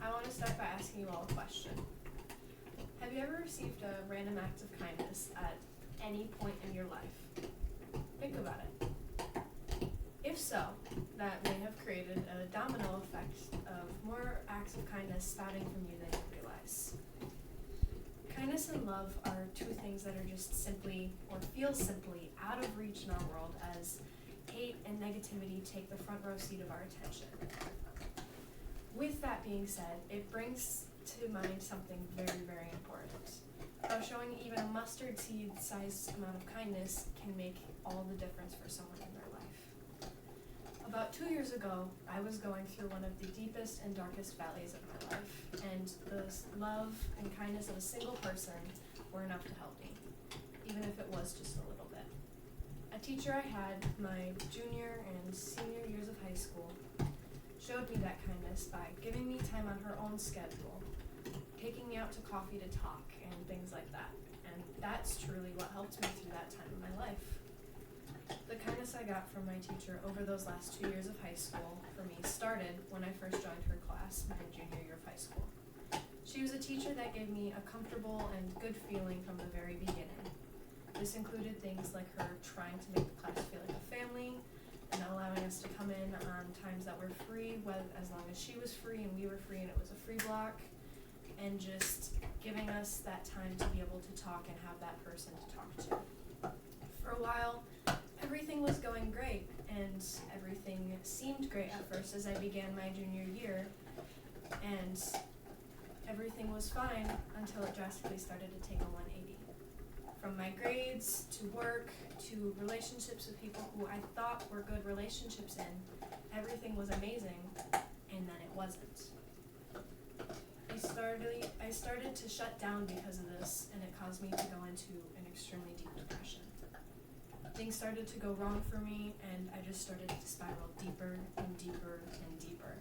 I want to start by asking you all a question. Have you ever received a random act of kindness at any point in your life? Think about it. If so, that may have created a domino effect of more acts of kindness spouting from you than you realize. Kindness and love are two things that are just simply, or feel simply, out of reach in our world as hate and negativity take the front row seat of our attention. With that being said, it brings to mind something very, very important. How showing even a mustard seed sized amount of kindness can make all the difference for someone in their life. About 2 years ago, I was going through one of the deepest and darkest valleys of my life, and the love and kindness of a single person were enough to help me, even if it was just a little bit. A teacher I had my junior and senior years of high school showed me that kindness by giving me time on her own schedule, taking me out to coffee to talk, and things like that. And that's truly what helped me through that time in my life. The kindness I got from my teacher over those last 2 years of high school for me started when I first joined her class my junior year of high school. She was a teacher that gave me a comfortable and good feeling from the very beginning. This included things like her trying to make the class feel like a family, and allowing us to come in on times that were free, as long as she was free and we were free and it was a free block, and just giving us that time to be able to talk and have that person to talk to. For a while, everything was going great, and everything seemed great at first as I began my junior year, and everything was fine until it drastically started to take a 180. From my grades, to work, to relationships with people who I thought were good relationships in, everything was amazing, and then it wasn't. I started to shut down because of this, and it caused me to go into an extremely deep depression. Things started to go wrong for me, and I just started to spiral deeper and deeper and deeper.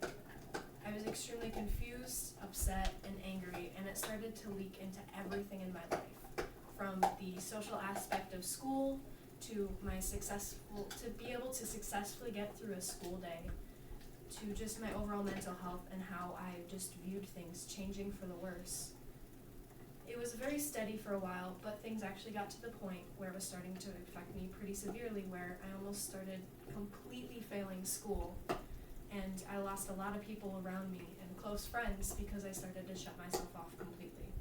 I was extremely confused, upset, and angry, and it started to leak into everything in my life. From the social aspect of school to to be able to successfully get through a school day, to just my overall mental health and how I just viewed things changing for the worse. It was very steady for a while, but things actually got to the point where it was starting to affect me pretty severely, where I almost started completely failing school, and I lost a lot of people around me and close friends because I started to shut myself off completely.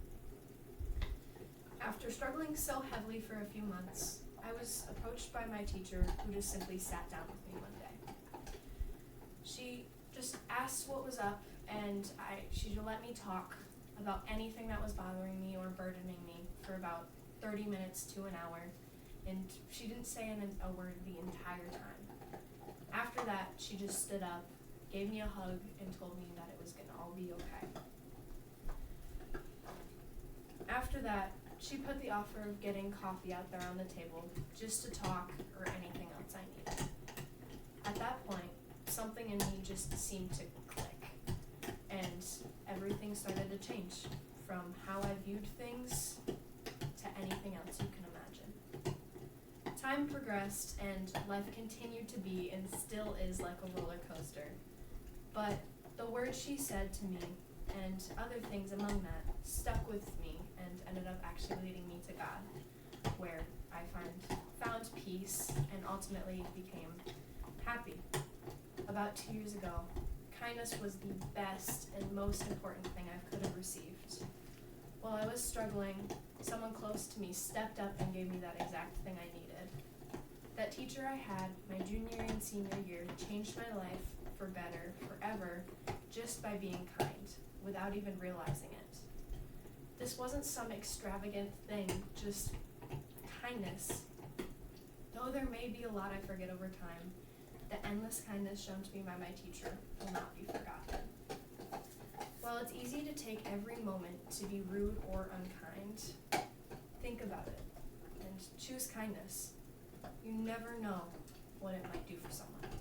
After struggling so heavily for a few months, I was approached by my teacher, who just simply sat down with me one day. She just asked what was up, and she let me talk about anything that was bothering me or burdening me for about 30 minutes to an hour, and she didn't say a word the entire time. After that, she just stood up, gave me a hug, and told me that it was going to all be okay. After that, she put the offer of getting coffee out there on the table just to talk or anything else I needed. At that point, something in me just seemed to click, and everything started to change from how I viewed things to anything else you can imagine. Time progressed, and life continued to be and still is like a roller coaster. But the words she said to me and other things among that stuck with me and ended up actually leading me to God, where I found peace and ultimately became happy. About 2 years ago, kindness was the best and most important thing I could have received. While I was struggling, someone close to me stepped up and gave me that exact thing I needed. That teacher I had my junior and senior year changed my life for better, forever, just by being kind, without even realizing it. This wasn't some extravagant thing, just kindness. Though there may be a lot I forget over time, the endless kindness shown to me by my teacher will not be forgotten. While it's easy to take every moment to be rude or unkind, think about it and choose kindness. You never know what it might do for someone.